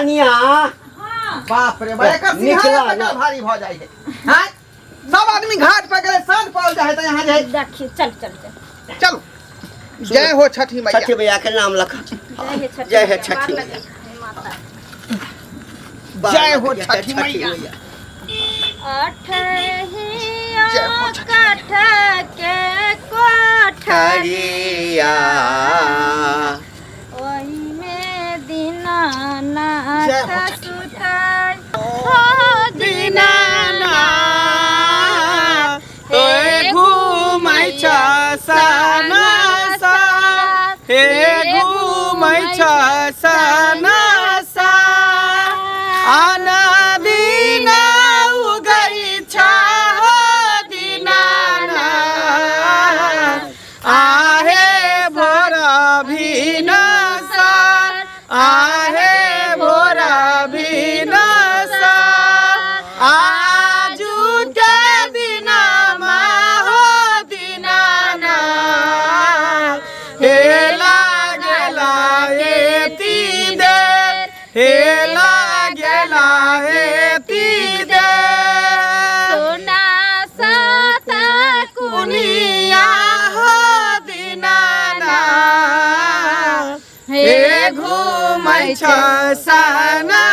कनिया बाप रे बड़े का सिंहासन भारी भ जाई है हां सब आदमी घाट पर गए सांझ पड़ जाए तो यहां जाए देखिए चल चल चलो जय हो छठी मैया। छठी मैया के नाम लखा। जय है छठी माता। जय हो छठी मैया। अठहिया काठ के कोठरिया ओही में दीनानाथ सुताई हो दीनानाथ हे घुमै छ साना सा हे घुमै छ साना सा आना दिना उगै छ हो दीनानाथ आहे भोर भिनसा आहे भोर भिनसा आजु के दिनमा हो दीनानाथ हे लागेला यति देर हे लागेला यति देर सोना साता कुनिया हो दीनानाथ हे घुमै छ साना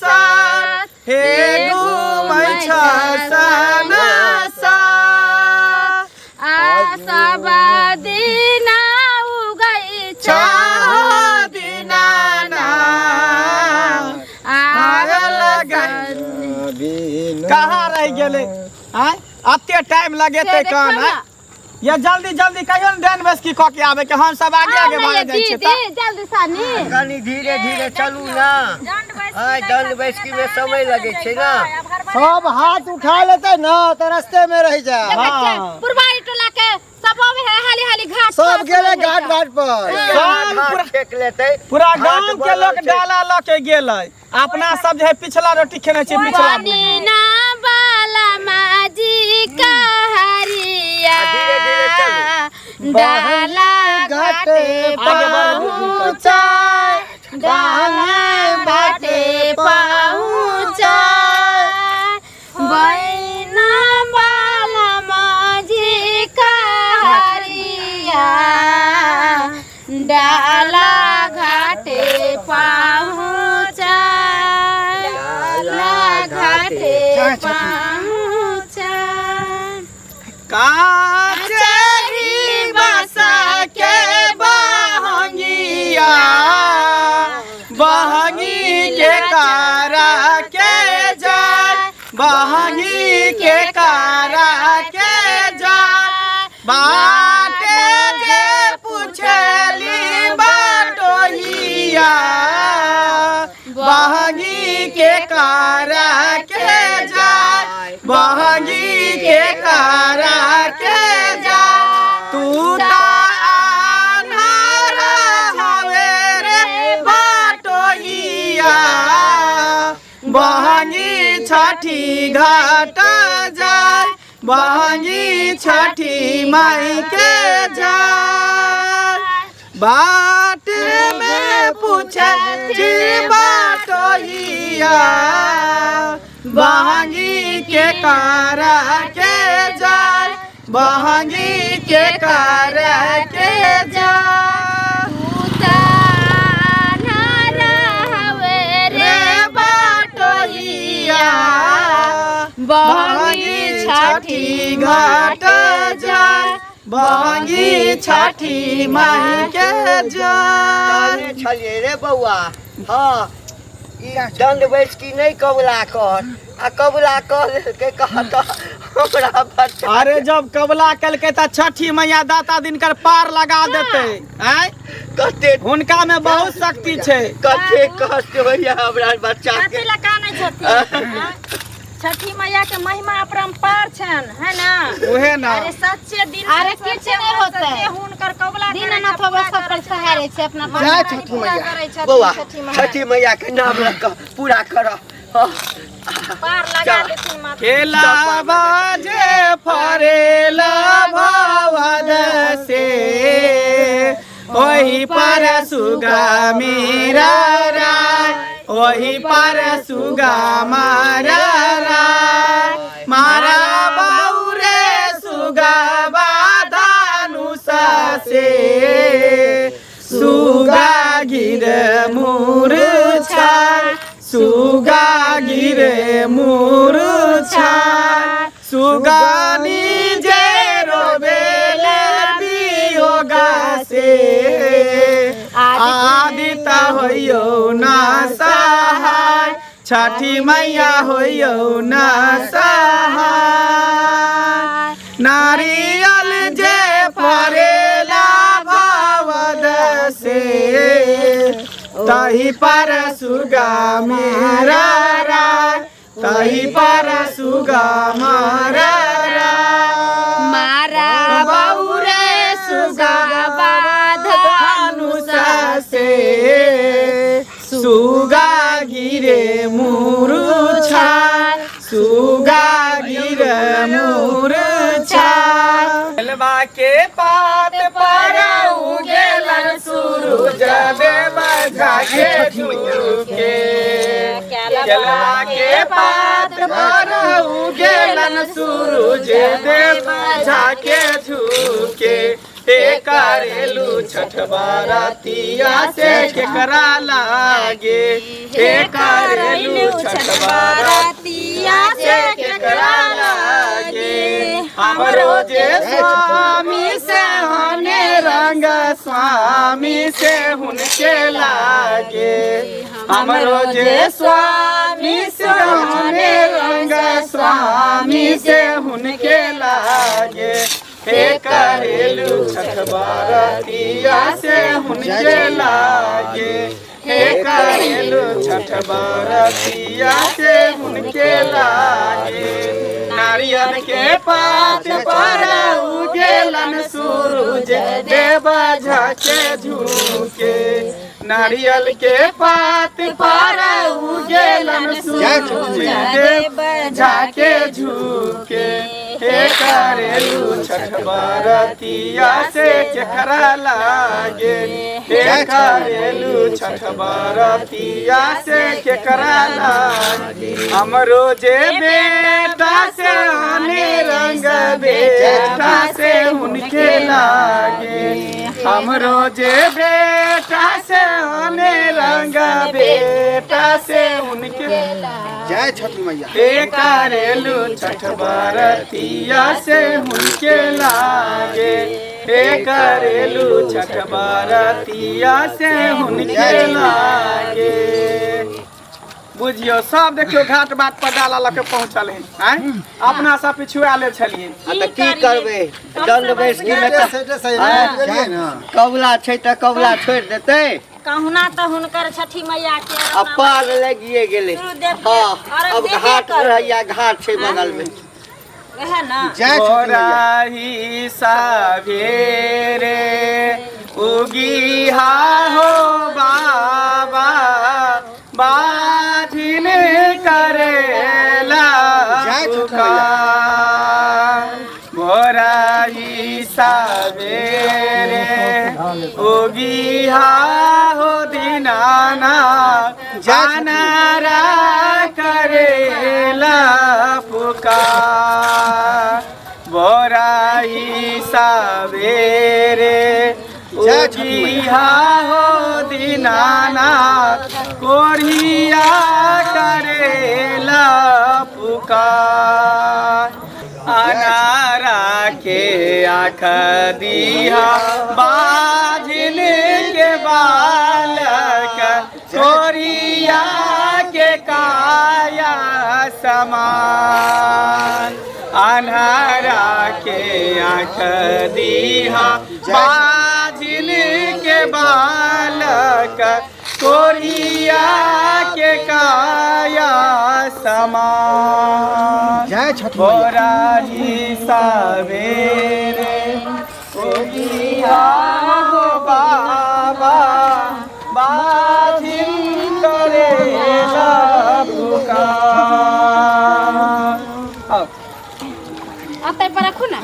साथ हे घुमै छ साना साथ आशा दिना उगै छ हो दीनानाथ आग लगन कहाँ रह गेले हैं अत्ते टाइम लगेते कौन है ये जल्दी जल्दी कहियो न डैन बस की क के आवे के हम सब आगे आगे भाग जाय छै त जल्दी सानी कनी धीरे धीरे चलू ना। दंड बैठकी में समय लगे छे ना। सब हाथ उठा लेते ना तो रास्ते में रह जा। पुरवारी टोला के सब आवे है हाली हाली घाट सब गेले घाट घाट पर सब पूरा फेंक लेते पूरा गांव के लोग डाला ल के गेले अपना सब जे पिछला रोटी खेने छै पिछला ना बाला माजी का हरिया धीरे धीरे चलू। डाला घाटे पहुंचा डाला घाटे पहुंचा बैना बाला माजी का हरिया डाला घाटे पहुंचा डाला घाटे पहुंचा काचे ही बसा के बहंगिया बहंगी के कारा के जाय बहंगी के कारा के जाय बाटे जे पूछली बाटोहिया बहंगी के कारा के जाय बहंगी के कारा के जा तू तानारा हवे रे बाटोहिया बहंगी छठी घाट जाय बहंगी छठी माई के जाय बाट में पूछे जी बाटोहिया बहंगी के कारा के जाय बहंगी के कारा के जाय रे बाटोहिया बहंगी छठी घाट जाय बहंगी छठी माई के जाय छलिए रे बउआ। हाँ ई दंड बैठकी नहीं कबला कर आ कबला कर के कहत हमरा बच्चा। अरे जब कबला कलके त छठी मैया दाता दिनकर पार लगा देते हैं कते हुनका में बहुत शक्ति छै कते कष्ट होइया हमरा बच्चा के। कथी लगा नहीं छथि छठी मैया के महिमा अपरंपार छन है ना उहे ना अरे सच्चे दिन अरे किछ नहीं होते हुनकर कबला दिन न थोबे सब पर सहारे छै अपना जय छठी मैया। बउआ छठी मैया के नाम रख पूरा कर पार लगा देथिन माता केला बाजे फरेला भवद से ओही पर सुगा मेरा राय वही पर सुगा मारा मारा बाउरे सुगा बाधानुसा से सुगा गिर मूर्छा सुगा गिर मूर्छा सुगा निजे रोबेले बियोगा से आदिता होइयो ना सहाय छठी मैया होइयो ना सहाय नारियल जे फरेला भवद से तही पर सुगा मेरा राय तही पर सुगा मारा मारा बाउरे सुगा बाधानुसा से सुगा गिरे मूर्छा सुगा गिरे मूर्छा केलवा के पात पर उगेलन सूरज देव झाके झुके केलवा के पात पर उगेलन सूरज देव झाके झुके हे करेलू छठ बारातिया से केकरा लागे हे करेलू छठ बारातिया से केकरा लागे हमरो जे स्वामी से होने रंग स्वामी से हुनके लागे हमरो जे स्वामी से होने रंग स्वामी से हुनके लागे हे करेलू छठ बारातिया से हुनके लागे हे करेलू छठ बारातिया से हुनके लागे नारियल के पात पर उगेलन सूरज देव झाके झुके नारियल के पात पर उगेलन सूरज देव झाके झुके हे करेलू छठ बारातिया से केकरा लागे हे करेलू छठ बारातिया से केकरा लागे हमरो जे बेटा से आने रंग बेटा से हुनके लागे हमरो जे बेटा से आने रंग बेटा से हुनके जय छठी मैया हे करेलू छठ बारातिया से हुनके लागे हे करेलू छठ बारातिया से हुनके लागे बुझियो सब देखियो घाट बाट पर डाला लके पहुंचल है अपना सब पिछुआ ले छलिए त की करबे दंड बैस की में कबला छै त कबला छोड़ देते कहुना तो हुनकर छठी मैया के अपार लगिए गेले हां अब घाट रहैया घाट छै बगल में वह ना जय छठी मैया राही सावेरे उगी हा हो बाबा बाधिन करेला भोराही सावेरे उगी हा हो दीनाना जानरा करेला पुकार भोराही सावेरे उगी हा हो दीनाना कोरिया करेला पुकार अनारा के आँख दिया बाजिन के बालक कोरिया के काया समान अनारा के आँख दिया बाजिन के बालक कोरिया के काया समान जय छठी मैया बोराही सावेरे उगिया हो बाबा बाधिन करेला पुकार अतै पर रखू ना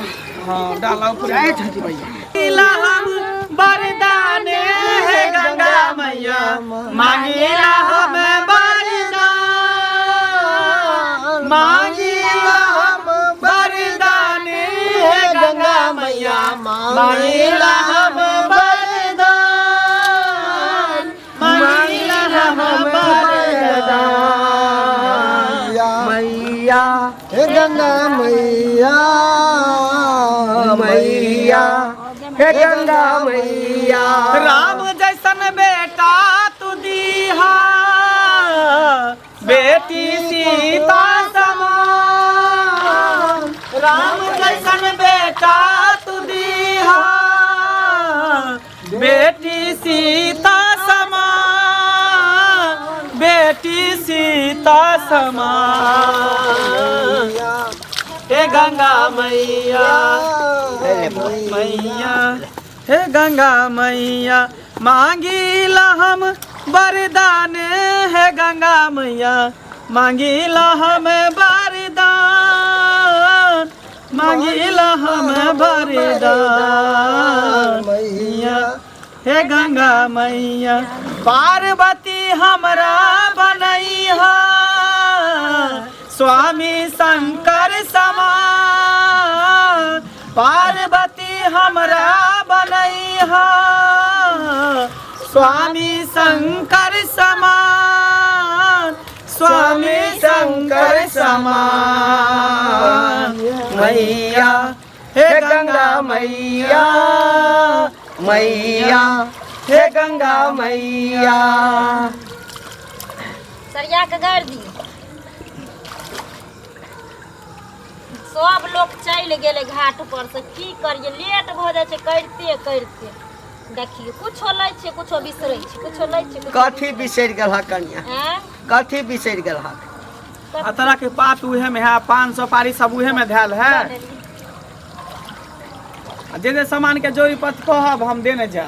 हाँ डाला ऊपर जय छठी मैया हम बरदाने है गंगा मैया मांगेला हम मांगिला हम वरदान मांगिला हम वरदान मैया हे गंगा मैया मैया हे गंगा मैया राम जैसन बेटा तू दीहा बेटी सीता समान राम जैसन बेटा तू दीहा बेटी सीता समान बेटी सीता समान हे गंगा मैया मैया हे गंगा मैया मांगिला हम वरदान हे गंगा मैया मांगिला हम वरदान मांगिला हम वरदान मैया हे गंगा मैया पार्वती हमरा बनैहा स्वामी शंकर समान पार्वती हमरा बनैहा स्वामी शंकर समान स्वामी शंकर समान मैया हे गंगा मैया मैया हे गंगा मैया सरिया के गाड़ दी सब लोग चल गेले घाट पर से की करिए लेट भ जाय छै करते करते देखिए कुछो लै छै कुछो बिसरै छै कुछो लै छै कथी बिसरि गेल कन्या हैं कथी बिसरि गेल अतरा के पात उहे में है 500 पारी सब उहे में धैल है जे सामान के जोड़ी पत कहब हम देने जा